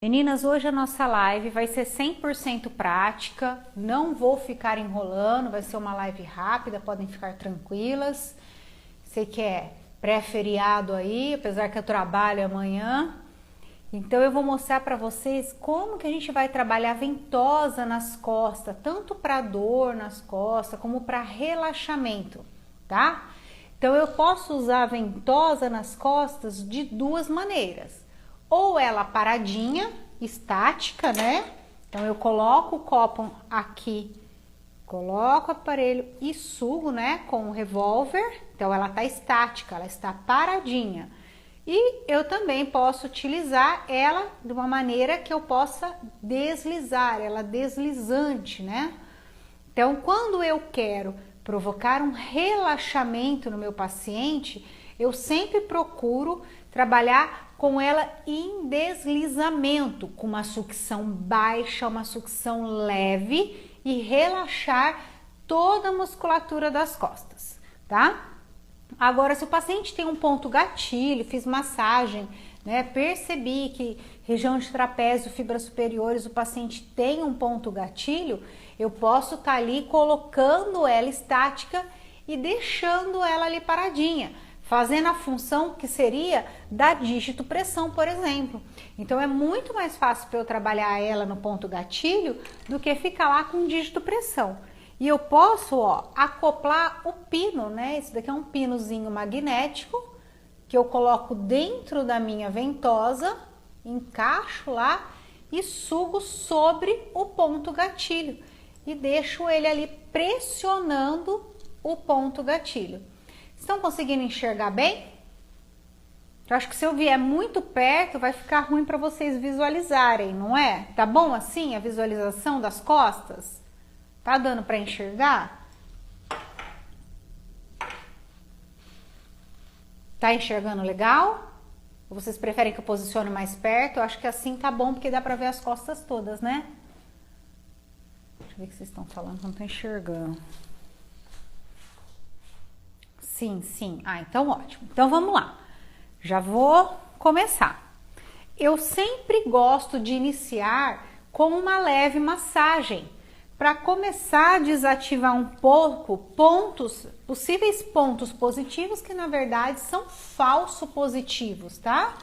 Meninas, hoje a nossa live vai ser 100% prática, não vou ficar enrolando, vai ser uma live rápida, podem ficar tranquilas. Sei que é pré-feriado aí, apesar que eu trabalho amanhã. Então eu vou mostrar para vocês como que a gente vai trabalhar ventosa nas costas, tanto para dor nas costas como para relaxamento, tá? Então eu posso usar a ventosa nas costas de duas maneiras. Ou ela paradinha, estática, né? Então eu coloco o copo aqui, coloco o aparelho e sugo, né? Com o revólver. Então ela tá estática, ela está paradinha. E eu também posso utilizar ela de uma maneira que eu possa deslizar, ela deslizante, né? Então quando eu quero provocar um relaxamento no meu paciente, eu sempre procuro trabalhar com ela em deslizamento, com uma sucção baixa, uma sucção leve e relaxar toda a musculatura das costas, tá? Agora, se o paciente tem um ponto gatilho, fiz massagem, né, percebi que região de trapézio, fibras superiores, o paciente tem um ponto gatilho, eu posso estar ali colocando ela estática e deixando ela ali paradinha, fazendo a função que seria da dígito pressão, por exemplo. Então é muito mais fácil para eu trabalhar ela no ponto gatilho do que ficar lá com dígito pressão. E eu posso, ó, acoplar o pino, né? Esse daqui é um pinozinho magnético que eu coloco dentro da minha ventosa, encaixo lá e sugo sobre o ponto gatilho e deixo ele ali pressionando o ponto gatilho. Estão conseguindo enxergar bem? Eu acho que se eu vier muito perto vai ficar ruim para vocês visualizarem, não é? Tá bom assim a visualização das costas? Tá dando para enxergar? Tá enxergando legal? Ou vocês preferem que eu posicione mais perto? Eu acho que assim tá bom porque dá para ver as costas todas, né? Deixa eu ver o que vocês estão falando, não tô enxergando. Sim, sim. Ah, então ótimo. Então vamos lá. Já vou começar. Eu sempre gosto de iniciar com uma leve massagem para começar a desativar um pouco possíveis pontos positivos que na verdade são falso positivos, tá?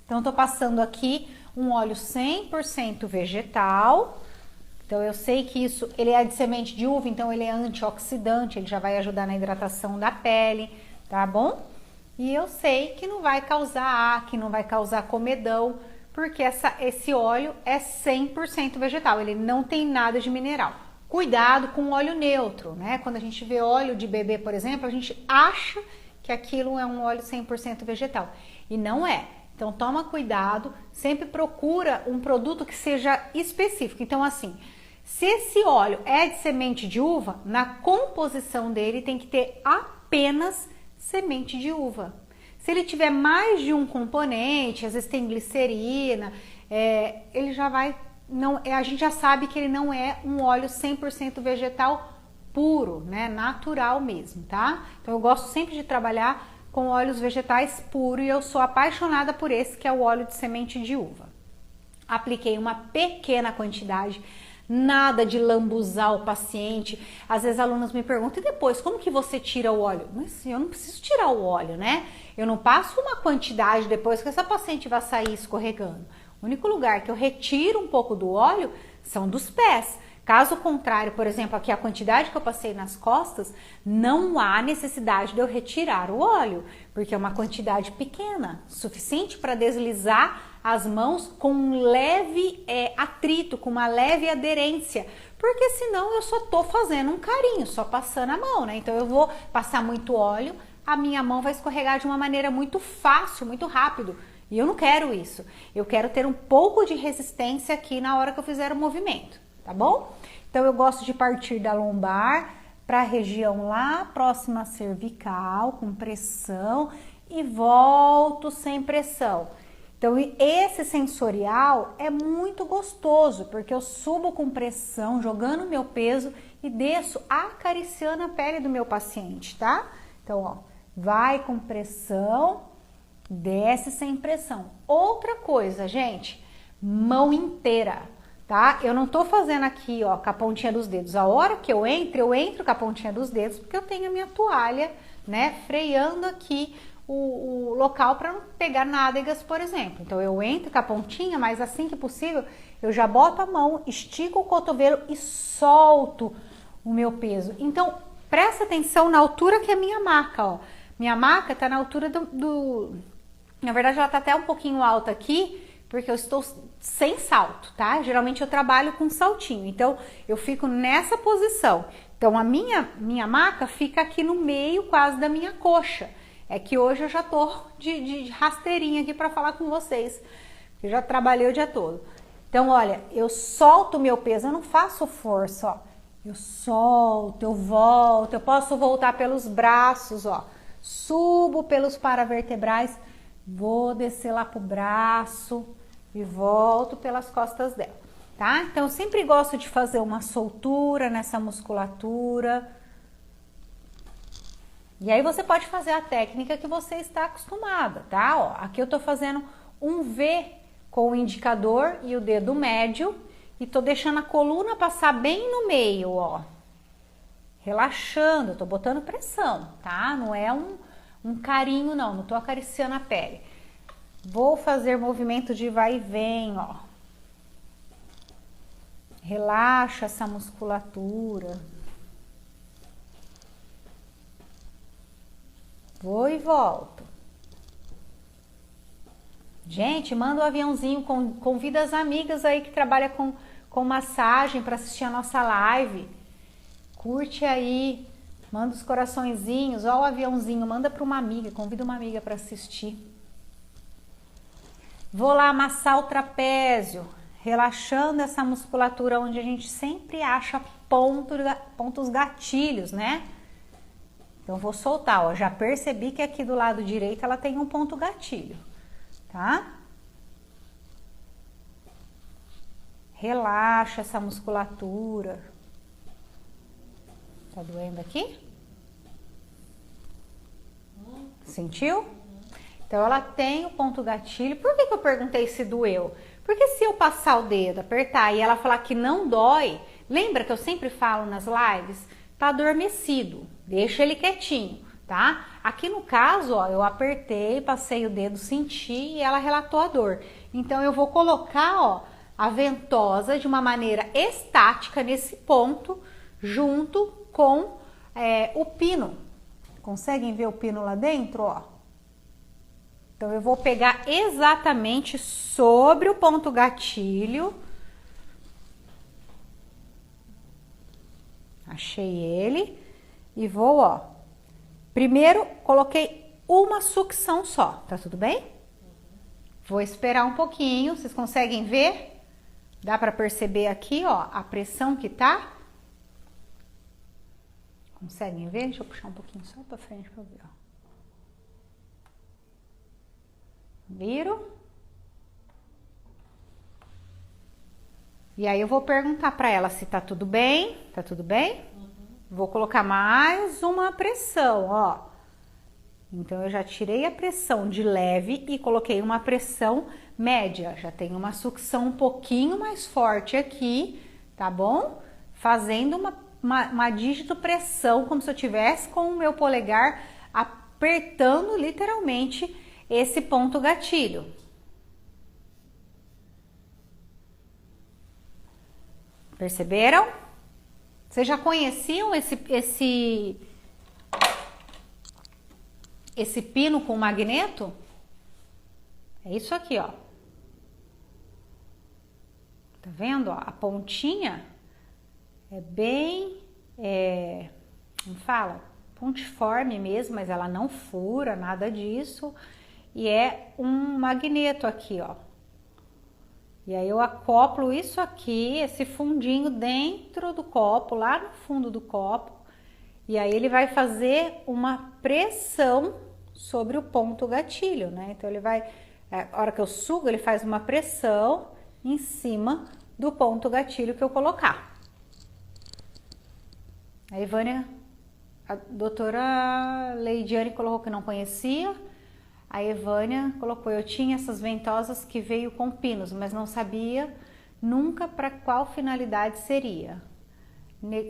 Então tô passando aqui um óleo 100% vegetal. Então eu sei que isso, ele é de semente de uva, então ele é antioxidante, ele já vai ajudar na hidratação da pele, tá bom? E eu sei que não vai causar acne, não vai causar comedão, porque esse óleo é 100% vegetal, ele não tem nada de mineral. Cuidado com o óleo neutro, né? Quando a gente vê óleo de bebê, por exemplo, a gente acha que aquilo é um óleo 100% vegetal, e não é. Então toma cuidado, sempre procura um produto que seja específico. Então assim, se esse óleo é de semente de uva, na composição dele tem que ter apenas semente de uva. Se ele tiver mais de um componente, às vezes tem glicerina, ele já vai, a gente já sabe que ele não é um óleo 100% vegetal puro, né, natural mesmo, tá? Então eu gosto sempre de trabalhar com óleos vegetais puros e eu sou apaixonada por esse, que é o óleo de semente de uva. Apliquei uma pequena quantidade, nada de lambuzar o paciente. Às vezes alunos me perguntam, e depois, como que você tira o óleo? Mas eu não preciso tirar o óleo, né? Eu não passo uma quantidade depois que essa paciente vai sair escorregando. O único lugar que eu retiro um pouco do óleo são dos pés. Caso contrário, por exemplo, aqui a quantidade que eu passei nas costas, não há necessidade de eu retirar o óleo, porque é uma quantidade pequena, suficiente para deslizar as mãos com um leve atrito, com uma leve aderência, porque senão eu só tô fazendo um carinho, só passando a mão, né? Então eu vou passar muito óleo, a minha mão vai escorregar de uma maneira muito fácil, muito rápido. E eu não quero isso. Eu quero ter um pouco de resistência aqui na hora que eu fizer o movimento, tá bom? Então eu gosto de partir da lombar para a região lá próxima à cervical, com pressão, e volto sem pressão. Então esse sensorial é muito gostoso, porque eu subo com pressão, jogando meu peso e desço acariciando a pele do meu paciente, tá? Então, ó, vai com pressão, desce sem pressão. Outra coisa, gente, mão inteira, tá? Eu não tô fazendo aqui, ó, com a pontinha dos dedos. A hora que eu entro com a pontinha dos dedos, porque eu tenho a minha toalha, né, freando aqui o local para não pegar nádegas, por exemplo. Então eu entro com a pontinha, mas assim que possível, eu já boto a mão, estico o cotovelo e solto o meu peso. Então, presta atenção na altura que é a minha maca, ó. Minha maca tá na altura Na verdade, ela tá até um pouquinho alta aqui, porque eu estou sem salto, tá? Geralmente eu trabalho com saltinho, então eu fico nessa posição. Então a minha maca fica aqui no meio quase da minha coxa. É que hoje eu já tô de rasteirinha aqui para falar com vocês, eu já trabalhei o dia todo. Então olha, eu solto o meu peso, eu não faço força, ó. Eu solto, eu volto, eu posso voltar pelos braços, ó. Subo pelos paravertebrais, vou descer lá pro braço e volto pelas costas dela, tá? Então eu sempre gosto de fazer uma soltura nessa musculatura. E aí você pode fazer a técnica que você está acostumada, tá? Ó, aqui eu tô fazendo um V com o indicador e o dedo médio e tô deixando a coluna passar bem no meio, ó. Relaxando, eu tô botando pressão, tá? Não é um carinho, não tô acariciando a pele. Vou fazer movimento de vai e vem, ó. Relaxa essa musculatura. Vou e volto. Gente, manda um aviãozinho, convida as amigas aí que trabalham com massagem para assistir a nossa live. Curte aí, manda os coraçõezinhos, ó o aviãozinho, manda para uma amiga, convida uma amiga para assistir. Vou lá amassar o trapézio, relaxando essa musculatura onde a gente sempre acha pontos gatilhos, né? Então vou soltar, ó, já percebi que aqui do lado direito ela tem um ponto gatilho, tá? Relaxa essa musculatura. Tá doendo aqui? Sentiu? Então ela tem o ponto gatilho. Por que eu perguntei se doeu? Porque se eu passar o dedo, apertar e ela falar que não dói, lembra que eu sempre falo nas lives? Tá adormecido, deixa ele quietinho, tá? Aqui no caso, ó, eu apertei, passei o dedo, senti e ela relatou a dor. Então eu vou colocar, ó, a ventosa de uma maneira estática nesse ponto, junto com o pino. Conseguem ver o pino lá dentro, ó? Então eu vou pegar exatamente sobre o ponto gatilho. Achei ele e vou, ó. Primeiro coloquei uma sucção só, tá tudo bem? Vou esperar um pouquinho, vocês conseguem ver? Dá pra perceber aqui, ó, a pressão que tá? Conseguem ver? Deixa eu puxar um pouquinho só pra frente pra eu ver, ó. Viram? E aí eu vou perguntar pra ela se tá tudo bem. Tá tudo bem? Vou colocar mais uma pressão, ó. Então eu já tirei a pressão de leve e coloquei uma pressão média. Já tem uma sucção um pouquinho mais forte aqui, tá bom? Fazendo uma dígito pressão, como se eu tivesse com o meu polegar apertando literalmente esse ponto gatilho. Perceberam? Vocês já conheciam esse pino com magneto? É isso aqui, ó. Tá vendo? Ó? A pontinha é bem, como fala? Pontiforme mesmo, mas ela não fura, nada disso. E é um magneto aqui, ó. E aí eu acoplo isso aqui, esse fundinho dentro do copo, lá no fundo do copo. E aí ele vai fazer uma pressão sobre o ponto gatilho, né? Então ele vai, a hora que eu sugo, ele faz uma pressão em cima do ponto gatilho que eu colocar. A Ivânia, a doutora Leidiane colocou que não conhecia. A Evânia colocou, eu tinha essas ventosas que veio com pinos, mas não sabia nunca para qual finalidade seria.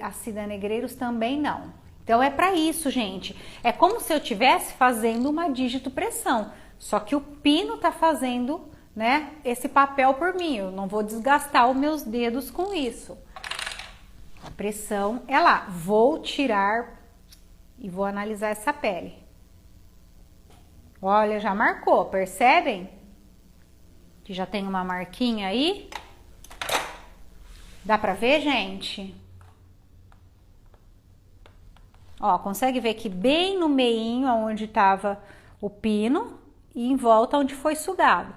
A Cida Negreiros também não. Então é para isso, gente. É como se eu estivesse fazendo uma dígito pressão, só que o pino tá fazendo, né, esse papel por mim. Eu não vou desgastar os meus dedos com isso. A pressão é lá. Vou tirar e vou analisar essa pele. Olha, já marcou, percebem? Que já tem uma marquinha aí. Dá pra ver, gente? Ó, consegue ver que bem no meinho, onde tava o pino, e em volta onde foi sugado.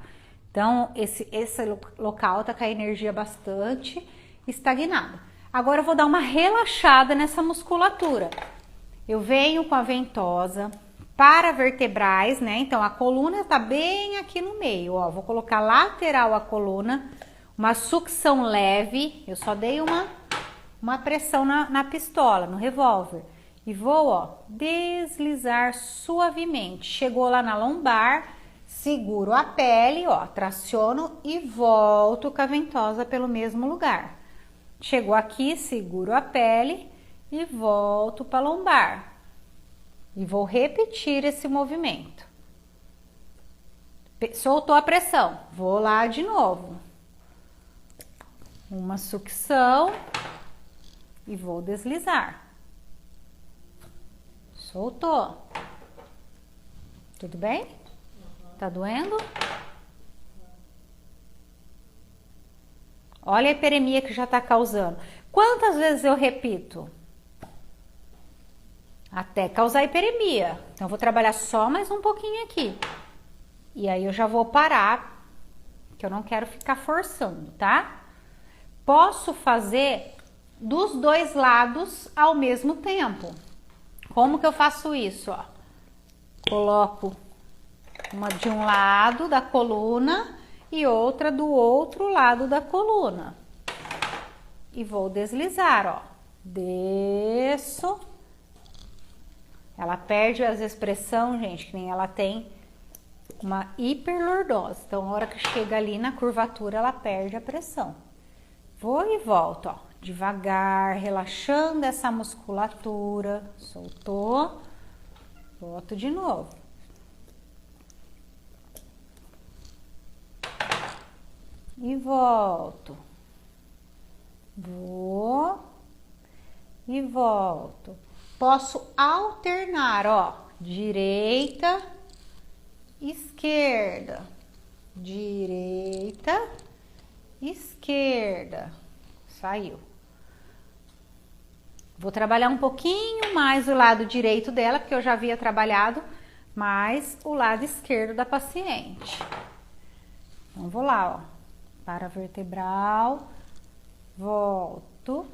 Então, esse local tá com a energia bastante estagnada. Agora eu vou dar uma relaxada nessa musculatura. Eu venho com a ventosa paravertebrais, né? Então, a coluna tá bem aqui no meio, ó. Vou colocar lateral a coluna, uma sucção leve. Eu só dei uma pressão na pistola, no revólver. E vou, ó, deslizar suavemente. Chegou lá na lombar, seguro a pele, ó, traciono e volto com a ventosa pelo mesmo lugar. Chegou aqui, seguro a pele e volto para a lombar. E vou repetir esse movimento. Soltou a pressão, vou lá de novo. Uma sucção e vou deslizar. Soltou. Tudo bem? Tá doendo? Olha a hiperemia que já tá causando. Quantas vezes eu repito? Até causar hiperemia. Então, eu vou trabalhar só mais um pouquinho aqui. E aí, eu já vou parar, que eu não quero ficar forçando, tá? Posso fazer dos dois lados ao mesmo tempo. Como que eu faço isso, ó? Coloco uma de um lado da coluna e outra do outro lado da coluna. E vou deslizar, ó. Desço. Ela perde as expressões, gente, que nem ela tem uma hiperlordose. Então, na hora que chega ali na curvatura, ela perde a pressão. Vou e volto, ó. Devagar, relaxando essa musculatura. Soltou. Volto de novo. E volto. Vou. E volto. Posso alternar, ó. Direita, esquerda. Direita, esquerda. Saiu. Vou trabalhar um pouquinho mais o lado direito dela, porque eu já havia trabalhado mais o lado esquerdo da paciente. Então, vou lá, ó. Paravertebral. Volto.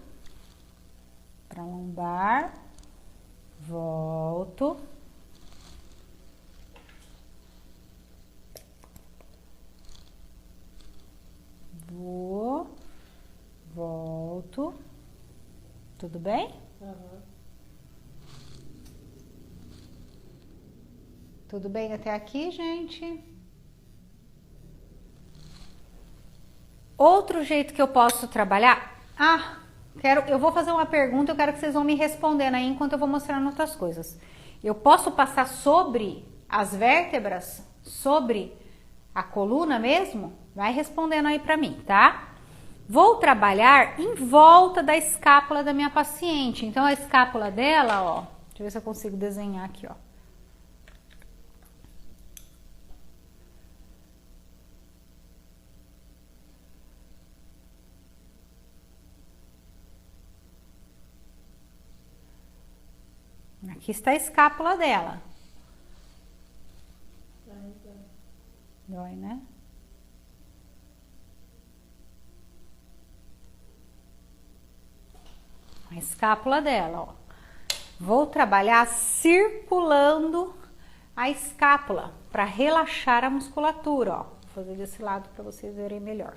Para lombar. Volto. Vou. Volto. Tudo bem? Uhum. Tudo bem até aqui, gente? Outro jeito que eu posso trabalhar... eu vou fazer uma pergunta, eu quero que vocês vão me respondendo aí enquanto eu vou mostrando outras coisas. Eu posso passar sobre as vértebras? Sobre a coluna mesmo? Vai respondendo aí pra mim, tá? Vou trabalhar em volta da escápula da minha paciente. Então, a escápula dela, ó... Deixa eu ver se eu consigo desenhar aqui, ó. Aqui está a escápula dela. Dói, né? A escápula dela, ó. Vou trabalhar circulando a escápula para relaxar a musculatura, ó. Vou fazer desse lado para vocês verem melhor.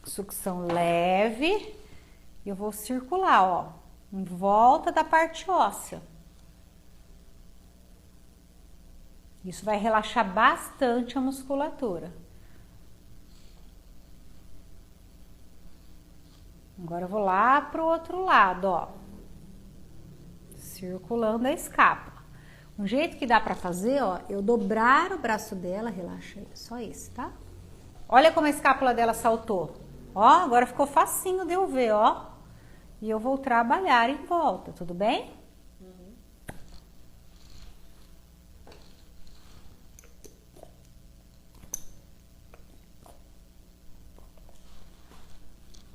Sucção leve. E eu vou circular, ó, em volta da parte óssea. Isso vai relaxar bastante a musculatura. Agora eu vou lá pro outro lado, ó. Circulando a escápula. Um jeito que dá pra fazer, ó, eu dobrar o braço dela, relaxa aí, só esse, tá? Olha como a escápula dela saltou. Ó, agora ficou facinho de eu ver, ó. E eu vou trabalhar em volta, tudo bem?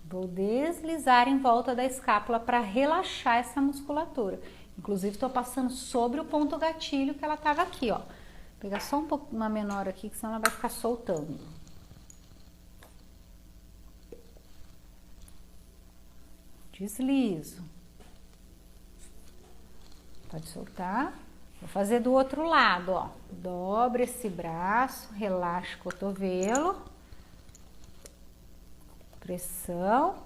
Vou deslizar em volta da escápula para relaxar essa musculatura. Inclusive, tô passando sobre o ponto gatilho que ela tava aqui, ó. Vou pegar só um pouco uma menor aqui, que senão ela vai ficar soltando. Deslizo. Pode soltar. Vou fazer do outro lado, ó. Dobra esse braço, relaxa o cotovelo. Pressão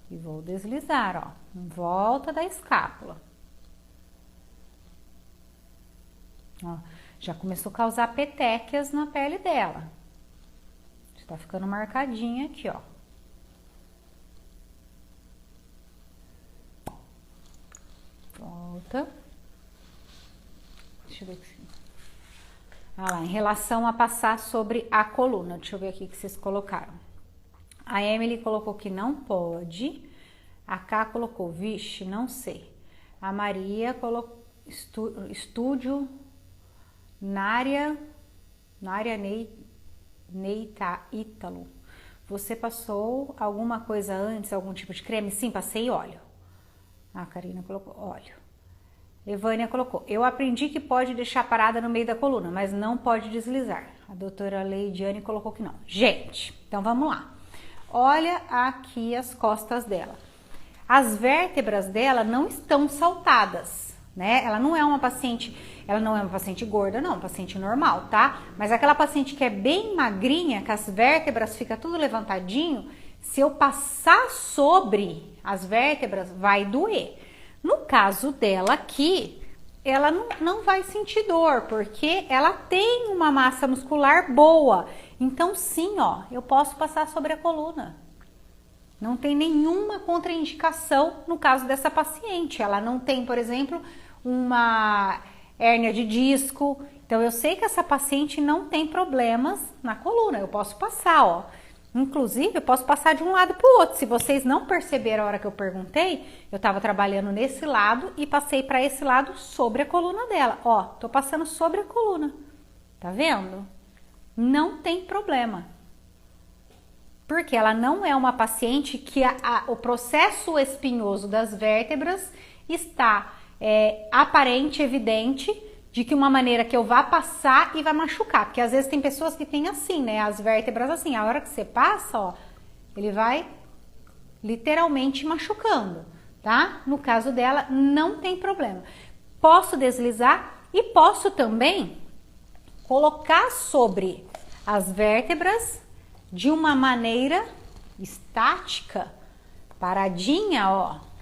e vou deslizar, ó, em volta da escápula. Ó, já começou a causar petequias na pele dela. Está ficando marcadinha aqui, ó. Volta. Deixa eu ver aqui. Ah lá, em relação a passar sobre a coluna. Deixa eu ver aqui que vocês colocaram. A Emily colocou que não pode. A Ká colocou, vixe, não sei. A Maria colocou estúdio Nária Neita Ítalo. Você passou alguma coisa antes, algum tipo de creme? Sim, passei óleo. A Karina colocou óleo. Evânia colocou, eu aprendi que pode deixar parada no meio da coluna, mas não pode deslizar. A doutora Leidiane colocou que não. Gente, então vamos lá. Olha aqui as costas dela. As vértebras dela não estão saltadas, né? Ela não é uma paciente gorda, não, uma paciente normal, tá? Mas aquela paciente que é bem magrinha, que as vértebras ficam tudo levantadinho, se eu passar sobre as vértebras, vai doer. No caso dela aqui, ela não vai sentir dor, porque ela tem uma massa muscular boa. Então, sim, ó, eu posso passar sobre a coluna. Não tem nenhuma contraindicação no caso dessa paciente. Ela não tem, por exemplo, uma hérnia de disco. Então, eu sei que essa paciente não tem problemas na coluna. Eu posso passar, ó. Inclusive, eu posso passar de um lado para o outro. Se vocês não perceberam a hora que eu perguntei, eu estava trabalhando nesse lado e passei para esse lado sobre a coluna dela. Ó, tô passando sobre a coluna. Tá vendo? Não tem problema. Porque ela não é uma paciente que o processo espinhoso das vértebras está aparente, evidente, de que uma maneira que eu vá passar e vai machucar. Porque às vezes tem pessoas que têm assim, né? As vértebras assim, a hora que você passa, ó, ele vai literalmente machucando, tá? No caso dela, não tem problema. Posso deslizar e posso também colocar sobre as vértebras de uma maneira estática, paradinha, ó.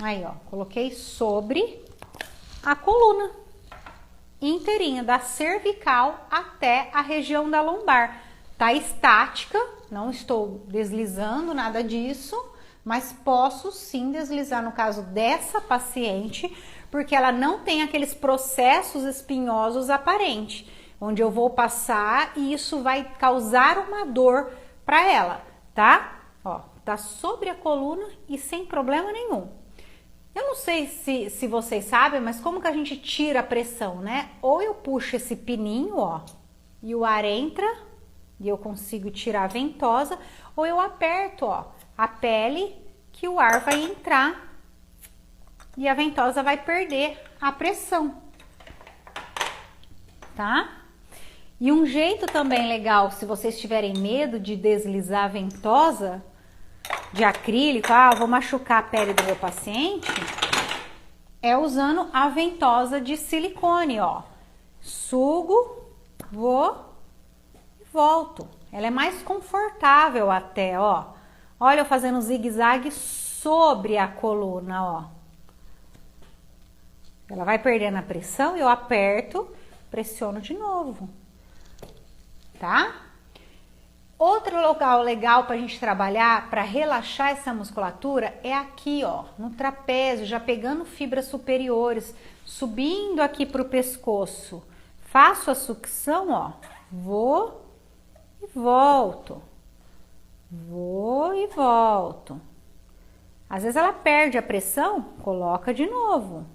Aí, ó, coloquei sobre a coluna inteirinha, da cervical até a região da lombar. Tá estática, não estou deslizando nada disso, mas posso sim deslizar no caso dessa paciente, porque ela não tem aqueles processos espinhosos aparentes, onde eu vou passar e isso vai causar uma dor para ela, tá? Ó, tá sobre a coluna e sem problema nenhum. Eu não sei se vocês sabem, mas como que a gente tira a pressão, né? Ou eu puxo esse pininho, ó, e o ar entra e eu consigo tirar a ventosa, ou eu aperto, ó, a pele que o ar vai entrar e a ventosa vai perder a pressão, tá? E um jeito também legal, se vocês tiverem medo de deslizar a ventosa de acrílico, vou machucar a pele do meu paciente, é usando a ventosa de silicone, ó. Sugo, vou e volto. Ela é mais confortável até, ó. Olha eu fazendo zigue-zague sobre a coluna, ó. Ela vai perdendo a pressão, eu aperto, pressiono de novo, tá? Outro local legal pra gente trabalhar, para relaxar essa musculatura, é aqui, ó, no trapézio, já pegando fibras superiores, subindo aqui pro pescoço. Faço a sucção, ó, vou e volto. Vou e volto. Às vezes ela perde a pressão, coloca de novo.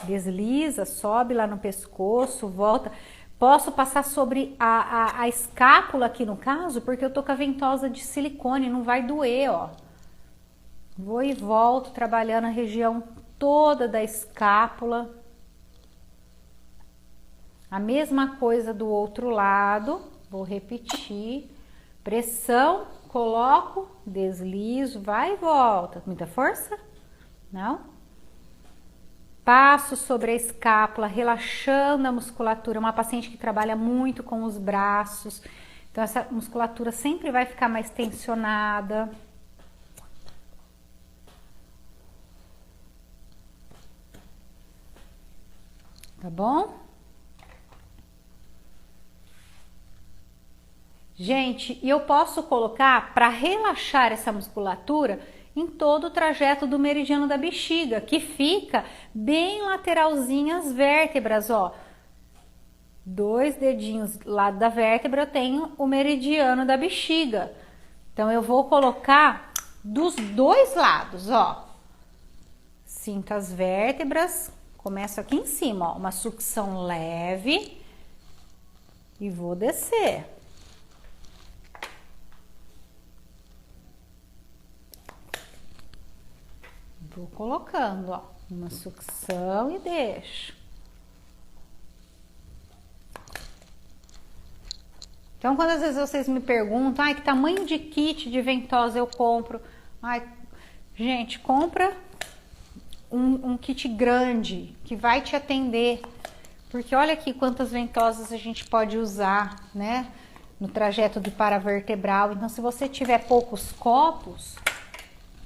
Desliza, sobe lá no pescoço, volta. Posso passar sobre a escápula aqui no caso, porque eu tô com a ventosa de silicone, não vai doer, ó. Vou e volto, trabalhando a região toda da escápula. A mesma coisa do outro lado, vou repetir. Pressão, coloco, deslizo, vai e volta. Muita força? Não? Passo sobre a escápula, relaxando a musculatura. Uma paciente que trabalha muito com os braços, então essa musculatura sempre vai ficar mais tensionada. Tá bom? Gente, e eu posso colocar para relaxar essa musculatura em todo o trajeto do meridiano da bexiga, que fica bem lateralzinho às vértebras, ó. 2 dedinhos lá da vértebra eu tenho o meridiano da bexiga. Então eu vou colocar dos dois lados, ó. Sinto as vértebras, começo aqui em cima, ó, uma sucção leve e vou descer. Vou colocando, ó, uma sucção e deixo. Então, quando às vezes vocês me perguntam, ai, que tamanho de kit de ventosa eu compro? Ai, gente, compra um kit grande que vai te atender. Porque olha aqui quantas ventosas a gente pode usar, né? No trajeto do paravertebral. Então, se você tiver poucos copos,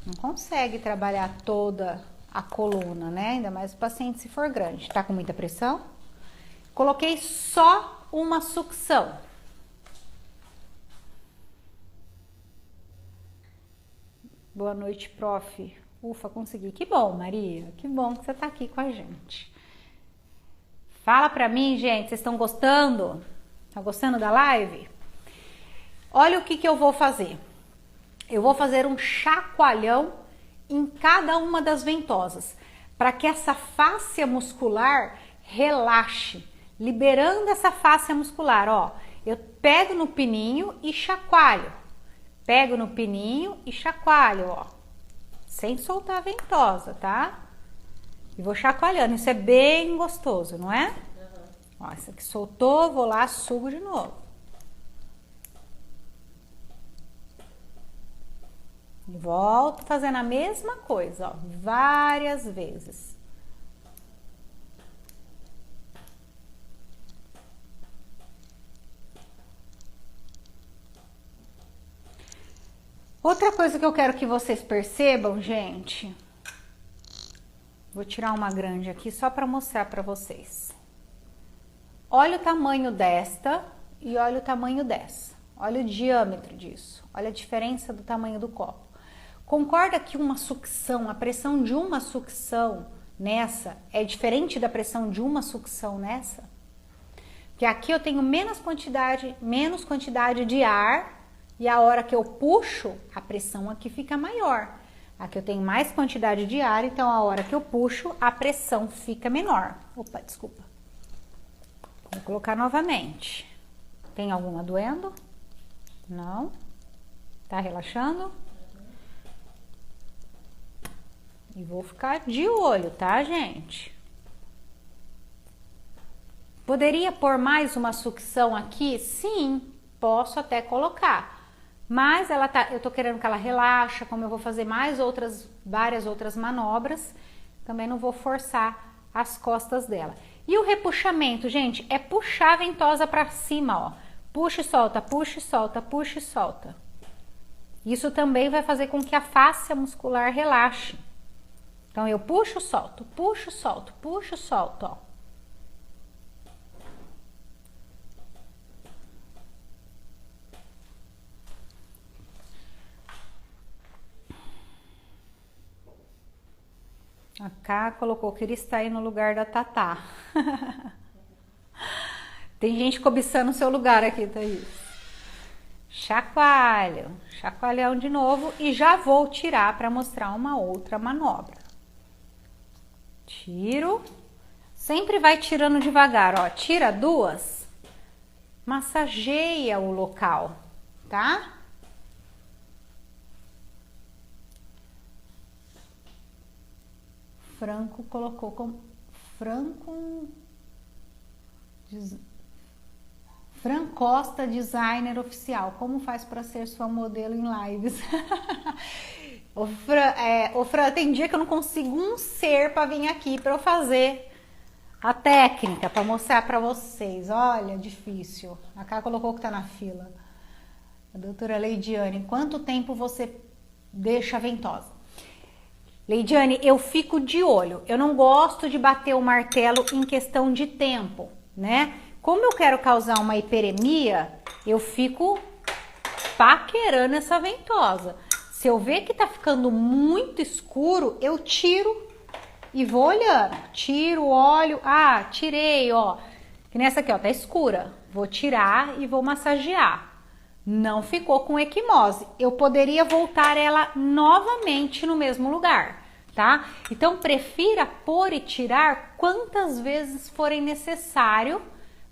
não consegue trabalhar toda a coluna, né? Ainda mais o paciente se for grande. Tá com muita pressão? Coloquei só uma sucção. Boa noite, prof. Ufa, consegui. Que bom, Maria. Que bom que você tá aqui com a gente. Fala pra mim, gente, vocês estão gostando? Tá gostando da live? Olha o que eu vou fazer. Eu vou fazer um chacoalhão em cada uma das ventosas, para que essa fáscia muscular relaxe, liberando essa fáscia muscular, ó. Eu pego no pininho e chacoalho. Pego no pininho e chacoalho, ó. Sem soltar a ventosa, tá? E vou chacoalhando. Isso é bem gostoso, não é? Ó, essa aqui soltou, vou lá, sugo de novo. E volto fazendo a mesma coisa, ó, várias vezes. Outra coisa que eu quero que vocês percebam, gente, vou tirar uma grande aqui só para mostrar para vocês. Olha o tamanho desta e olha o tamanho dessa. Olha o diâmetro disso, olha a diferença do tamanho do copo. Concorda que uma sucção, a pressão de uma sucção nessa é diferente da pressão de uma sucção nessa? Porque aqui eu tenho menos quantidade de ar e a hora que eu puxo, a pressão aqui fica maior. Aqui eu tenho mais quantidade de ar, então a hora que eu puxo, a pressão fica menor. Opa, desculpa. Vou colocar novamente. Tem alguma doendo? Não? Tá relaxando? E vou ficar de olho, tá, gente? Poderia pôr mais uma sucção aqui? Sim, posso até colocar. Mas eu tô querendo que ela relaxe, como eu vou fazer várias outras manobras, também não vou forçar as costas dela. E o repuxamento, gente, é puxar a ventosa pra cima, ó. Puxa e solta, puxa e solta, puxa e solta. Isso também vai fazer com que a face muscular relaxe. Então, eu puxo, solto, puxo, solto, puxo, solto, ó. A Cá colocou que ele está aí no lugar da Tatá. Tem gente cobiçando o seu lugar aqui, Thaís. Chacoalho, chacoalhão de novo e já vou tirar para mostrar uma outra manobra. Tiro, sempre vai tirando devagar, ó. Tira duas, massageia o local, tá? Franco colocou como Fran Costa, designer oficial. Como faz para ser sua modelo em lives? Ô Fran, tem dia que eu não consigo um ser para vir aqui para eu fazer a técnica, para mostrar para vocês. Olha, difícil. A Cá colocou que tá na fila. A doutora Leidiane, quanto tempo você deixa a ventosa? Leidiane, eu fico de olho. Eu não gosto de bater o martelo em questão de tempo, né? Como eu quero causar uma hiperemia, eu fico paquerando essa ventosa. Se eu ver que tá ficando muito escuro, eu tiro e vou olhando. Tiro, olho. Ah, tirei, ó. Que nessa aqui, ó, tá escura. Vou tirar e vou massagear. Não ficou com equimose. Eu poderia voltar ela novamente no mesmo lugar, tá? Então, prefira pôr e tirar quantas vezes forem necessário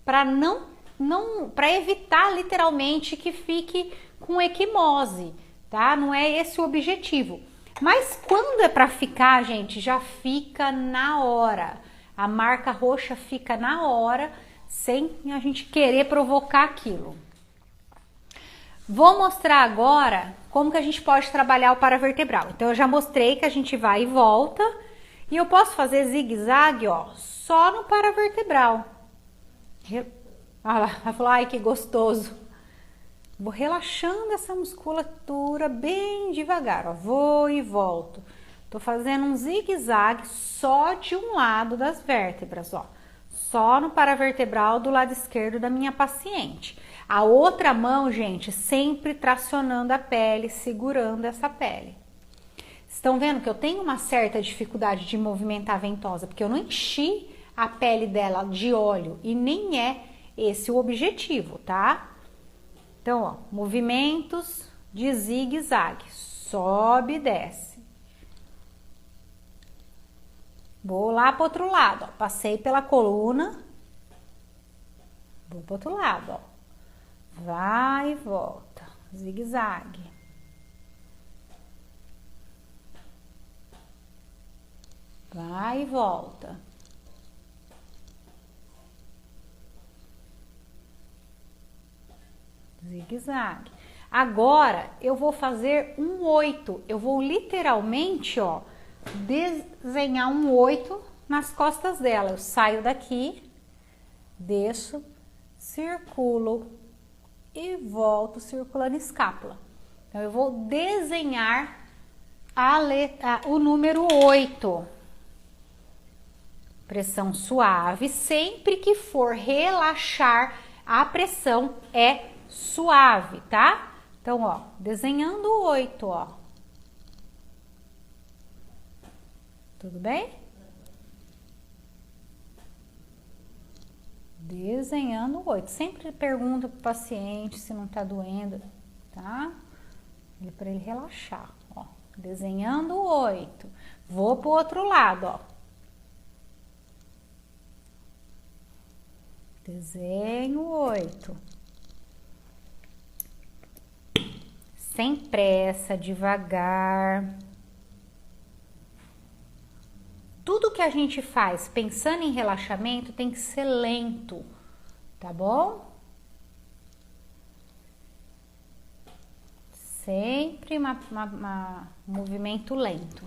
para evitar literalmente que fique com equimose, tá? Não é esse o objetivo. Mas quando é para ficar, gente, já fica na hora. A marca roxa fica na hora, sem a gente querer provocar aquilo. Vou mostrar agora como que a gente pode trabalhar o paravertebral. Então, eu já mostrei que a gente vai e volta. E eu posso fazer zigue-zague, ó, só no paravertebral. Olha lá, vai falar, ai, que gostoso. Vou relaxando essa musculatura bem devagar, ó. Vou e volto. Tô fazendo um zigue-zague só de um lado das vértebras, ó. Só no paravertebral do lado esquerdo da minha paciente. A outra mão, gente, sempre tracionando a pele, segurando essa pele. Estão vendo que eu tenho uma certa dificuldade de movimentar a ventosa, porque eu não enchi a pele dela de óleo e nem é esse o objetivo, tá? Então, ó, movimentos de zigue-zague. Sobe e desce. Vou lá pro outro lado, ó. Passei pela coluna. Vou pro outro lado, ó. Vai e volta, zigue-zague. Vai e volta. Zigue-zague. Agora, eu vou fazer um 8. Eu vou literalmente, ó, desenhar um 8 nas costas dela. Eu saio daqui, desço, circulo e volto circulando escápula. Então, eu vou desenhar o número 8. Pressão suave. Sempre que for relaxar, a pressão é suave, tá? Então, ó, desenhando o 8, ó. Tudo bem? Desenhando o 8. Sempre pergunta pro paciente se não tá doendo, tá? Para ele relaxar, ó. Desenhando o 8. Vou pro outro lado, ó. Desenho o 8. Sem pressa, devagar. Tudo que a gente faz pensando em relaxamento tem que ser lento, tá bom? Sempre um movimento lento.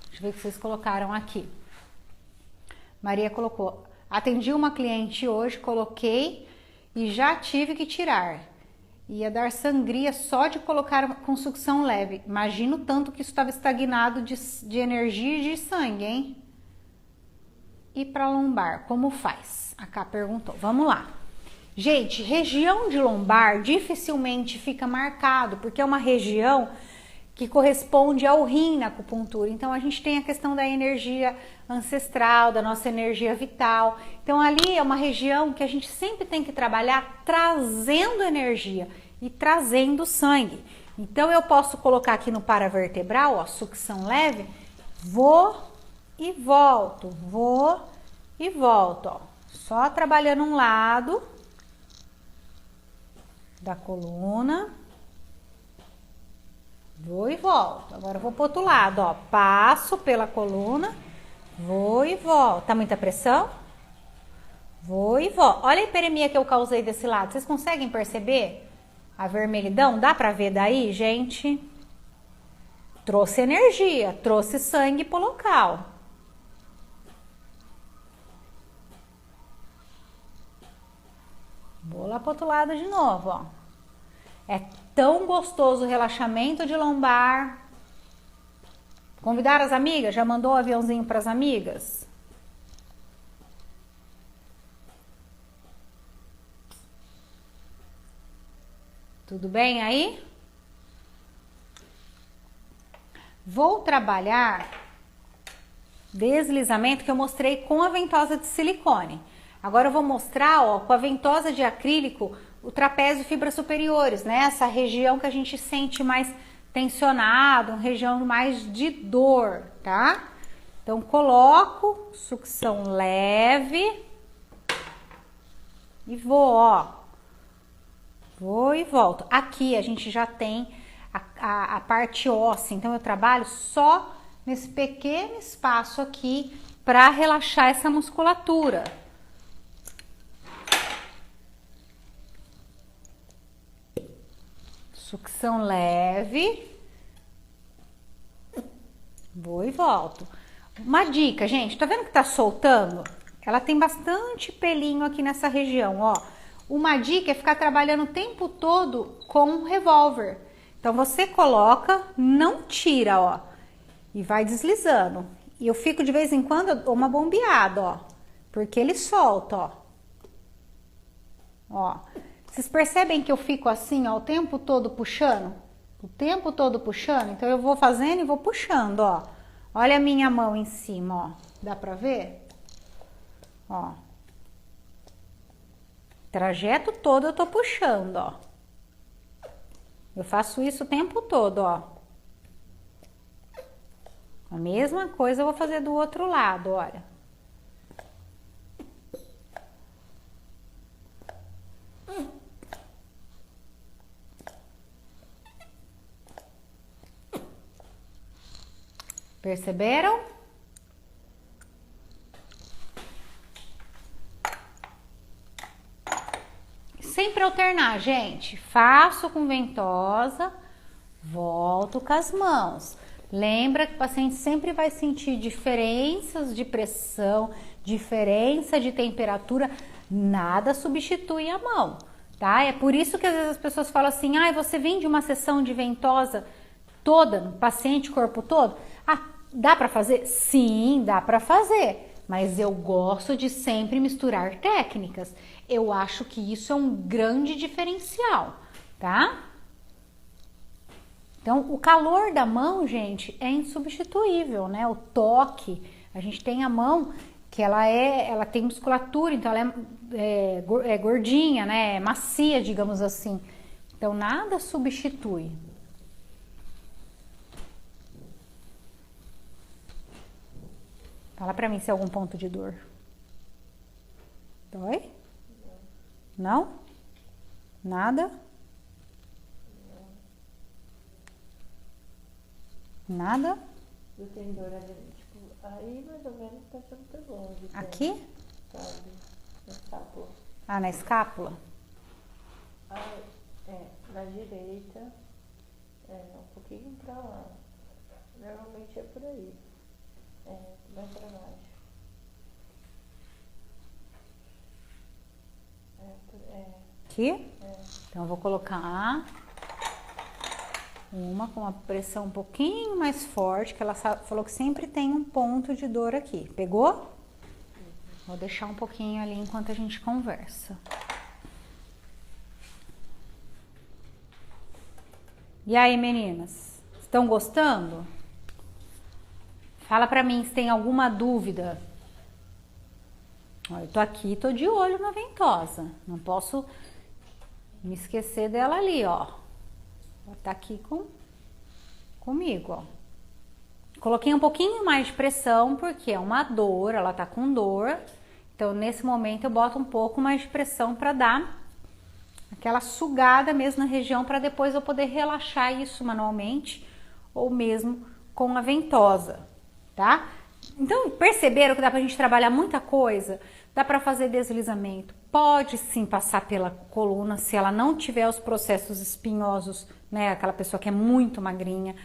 Deixa eu ver o que vocês colocaram aqui. Maria colocou, atendi uma cliente hoje, coloquei e já tive que tirar. Ia dar sangria só de colocar com sucção leve. Imagino tanto que isso estava estagnado de energia e de sangue, hein? E para lombar, como faz? A Cá perguntou. Vamos lá. Gente, região de lombar dificilmente fica marcado, porque é uma região que corresponde ao rim na acupuntura. Então a gente tem a questão da energia ancestral, da nossa energia vital. Então ali é uma região que a gente sempre tem que trabalhar trazendo energia e trazendo sangue. Então eu posso colocar aqui no paravertebral, ó, sucção leve, vou e volto, ó. Só trabalhando um lado da coluna. Vou e volto. Agora eu vou pro outro lado, ó. Passo pela coluna, vou e volto. Tá muita pressão? Vou e volto. Olha a hiperemia que eu causei desse lado. Vocês conseguem perceber a vermelhidão? Dá pra ver daí, gente? Trouxe energia, trouxe sangue pro local. Vou lá pro outro lado de novo, ó. É tão gostoso o relaxamento de lombar. Convidar as amigas? Já mandou o aviãozinho para as amigas? Tudo bem aí? Vou trabalhar deslizamento que eu mostrei com a ventosa de silicone. Agora eu vou mostrar, ó, com a ventosa de acrílico, o trapézio e fibras superiores, né? Essa região que a gente sente mais tensionado, uma região mais de dor, tá? Então, coloco sucção leve e vou, ó. Vou e volto. Aqui a gente já tem a parte óssea, então eu trabalho só nesse pequeno espaço aqui para relaxar essa musculatura. Sucção leve. Vou e volto. Uma dica, gente, tá vendo que tá soltando? Ela tem bastante pelinho aqui nessa região, ó. Uma dica é ficar trabalhando o tempo todo com um revólver. Então você coloca, não tira, ó, e vai deslizando. E eu fico de vez em quando, eu dou uma bombeada, ó, porque ele solta, ó. Ó. Vocês percebem que eu fico assim, ó, o tempo todo puxando? O tempo todo puxando? Então eu vou fazendo e vou puxando, ó. Olha a minha mão em cima, ó. Dá pra ver? Ó. Trajeto todo eu tô puxando, ó. Eu faço isso o tempo todo, ó. A mesma coisa eu vou fazer do outro lado, olha. Perceberam? Sempre alternar, gente. Faço com ventosa, volto com as mãos. Lembra que o paciente sempre vai sentir diferenças de pressão, diferença de temperatura. Nada substitui a mão, tá? É por isso que às vezes as pessoas falam assim, ah, você vem de uma sessão de ventosa toda, no paciente, corpo todo? Ah, dá pra fazer? Sim, dá pra fazer. Mas eu gosto de sempre misturar técnicas. Eu acho que isso é um grande diferencial, tá? Então, o calor da mão, gente, é insubstituível, né? O toque. A gente tem a mão que ela tem musculatura, então ela é gordinha, né? É macia, digamos assim. Então, nada substitui. Fala pra mim se é algum ponto de dor. Dói? Não? Nada? Nada? Eu tenho dor ali, tipo, aí mais ou menos tá super longe. Aqui? Sabe? Na escápula. Ah, na escápula? Ah, na direita, um pouquinho pra lá. Normalmente é por aí. Mais pra baixo. aqui? Então eu vou colocar uma com uma pressão um pouquinho mais forte, que ela falou que sempre tem um ponto de dor aqui. Pegou? Vou deixar um pouquinho ali enquanto a gente conversa. E aí, meninas? Estão gostando? Fala pra mim se tem alguma dúvida. Ó, eu tô aqui, tô de olho na ventosa. Não posso me esquecer dela ali, ó. Ela tá aqui comigo, ó. Coloquei um pouquinho mais de pressão, porque é uma dor, ela tá com dor. Então, nesse momento, eu boto um pouco mais de pressão pra dar aquela sugada mesmo na região, pra depois eu poder relaxar isso manualmente ou mesmo com a ventosa, tá? Então, perceberam que dá pra gente trabalhar muita coisa? Dá pra fazer deslizamento. Pode sim passar pela coluna se ela não tiver os processos espinhosos, né? Aquela pessoa que é muito magrinha.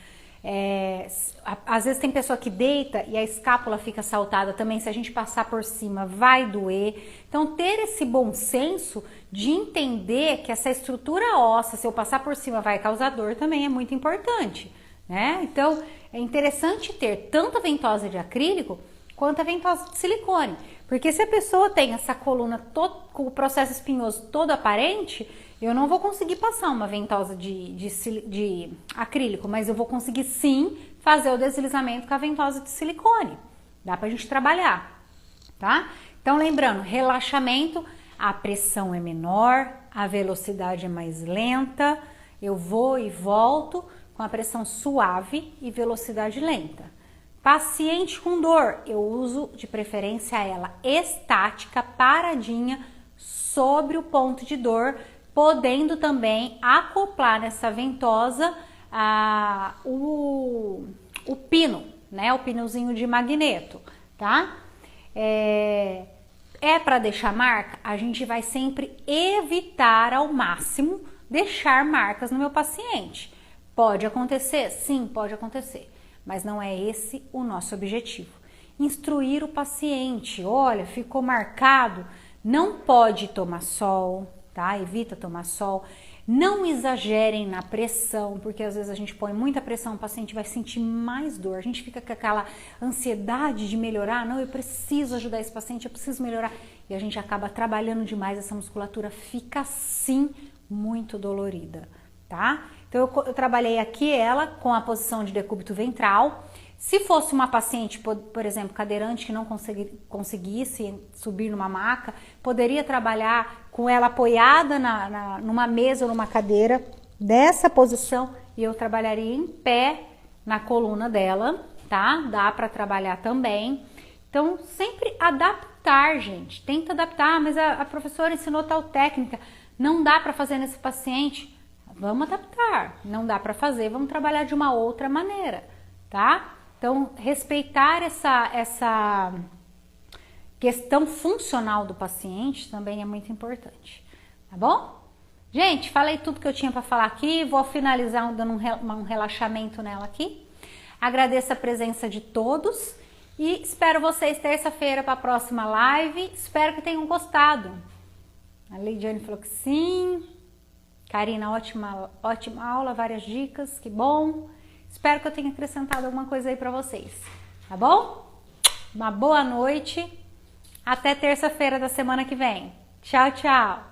Às vezes tem pessoa que deita e a escápula fica saltada também. Se a gente passar por cima, vai doer. Então, ter esse bom senso de entender que essa estrutura óssea, se eu passar por cima, vai causar dor também é muito importante, né? Então, é interessante ter tanto a ventosa de acrílico quanto a ventosa de silicone. Porque se a pessoa tem essa coluna com o processo espinhoso todo aparente, eu não vou conseguir passar uma ventosa de acrílico, mas eu vou conseguir sim fazer o deslizamento com a ventosa de silicone. Dá pra gente trabalhar, tá? Então, lembrando, relaxamento, a pressão é menor, a velocidade é mais lenta, eu vou e volto com a pressão suave e velocidade lenta. Paciente com dor, eu uso de preferência ela estática, paradinha, sobre o ponto de dor, podendo também acoplar nessa ventosa o pino, né? O pinozinho de magneto, tá? Para deixar marca, a gente vai sempre evitar ao máximo deixar marcas no meu paciente. Pode acontecer? Sim, pode acontecer. Mas não é esse o nosso objetivo. Instruir o paciente, olha, ficou marcado, não pode tomar sol, tá? Evita tomar sol. Não exagerem na pressão, porque às vezes a gente põe muita pressão, o paciente vai sentir mais dor. A gente fica com aquela ansiedade de melhorar, não, eu preciso ajudar esse paciente, eu preciso melhorar. E a gente acaba trabalhando demais, essa musculatura fica sim muito dolorida, tá? Então, eu trabalhei aqui ela com a posição de decúbito ventral. Se fosse uma paciente, por exemplo, cadeirante que não conseguisse subir numa maca, poderia trabalhar com ela apoiada numa mesa ou numa cadeira, dessa posição, e eu trabalharia em pé na coluna dela, tá? Dá para trabalhar também. Então, sempre adaptar, gente. Tenta adaptar, mas a professora ensinou tal técnica. Não dá para fazer nesse paciente. Vamos adaptar, não dá para fazer, vamos trabalhar de uma outra maneira, tá? Então, respeitar essa questão funcional do paciente também é muito importante, tá bom? Gente, falei tudo que eu tinha para falar aqui, vou finalizar dando um relaxamento nela aqui. Agradeço a presença de todos e espero vocês terça-feira para a próxima live. Espero que tenham gostado. A Leidiane falou que sim. Karina, ótima aula, várias dicas, que bom. Espero que eu tenha acrescentado alguma coisa aí pra vocês, tá bom? Uma boa noite, até terça-feira da semana que vem. Tchau, tchau!